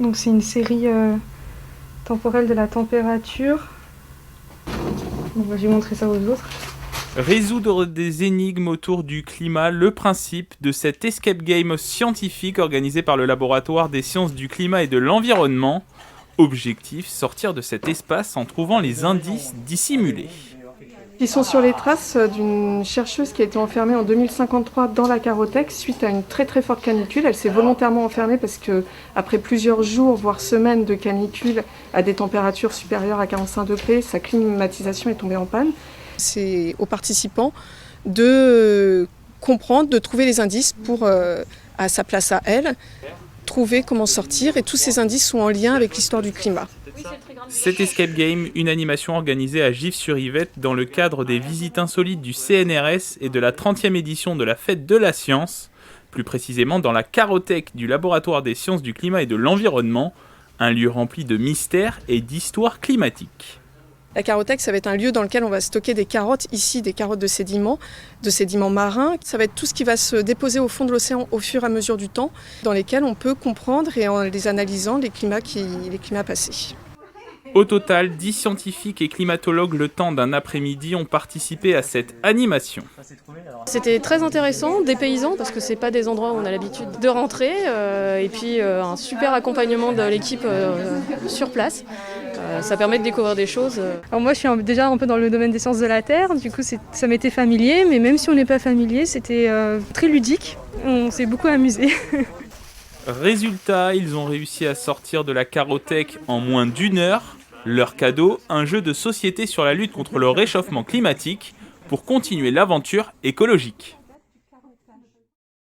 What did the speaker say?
Donc c'est une série temporelle de la température. Bon, je vais montrer ça aux autres. Résoudre des énigmes autour du climat, le principe de cet escape game scientifique organisé par le laboratoire des sciences du climat et de l'environnement. Objectif, sortir de cet espace en trouvant les indices dissimulés. Ils sont sur les traces d'une chercheuse qui a été enfermée en 2053 dans la Carothèque suite à une très très forte canicule. Elle s'est volontairement enfermée parce que après plusieurs jours, voire semaines de canicule à des températures supérieures à 45 degrés, sa climatisation est tombée en panne. C'est aux participants de comprendre, de trouver les indices pour, à sa place à elle, trouver comment sortir, et tous ces indices sont en lien avec l'histoire du climat. Cet escape game, une animation organisée à Gif-sur-Yvette dans le cadre des visites insolites du CNRS et de la 30e édition de la Fête de la Science, plus précisément dans la Carothèque du laboratoire des sciences du climat et de l'environnement, un lieu rempli de mystères et d'histoires climatiques. La Carothèque, ça va être un lieu dans lequel on va stocker des carottes, ici des carottes de sédiments marins. Ça va être tout ce qui va se déposer au fond de l'océan au fur et à mesure du temps, dans lesquels on peut comprendre, et en les analysant, les climats passés. Au total, 10 scientifiques et climatologues le temps d'un après-midi ont participé à cette animation. C'était très intéressant, dépaysant, parce que c'est pas des endroits où on a l'habitude de rentrer, et puis un super accompagnement de l'équipe sur place. Ça permet de découvrir des choses. Alors moi je suis déjà un peu dans le domaine des sciences de la Terre, du coup ça m'était familier, mais même si on n'est pas familier, c'était très ludique, on s'est beaucoup amusé. Résultat, ils ont réussi à sortir de la Carothèque en moins d'1 heure. Leur cadeau, un jeu de société sur la lutte contre le réchauffement climatique pour continuer l'aventure écologique.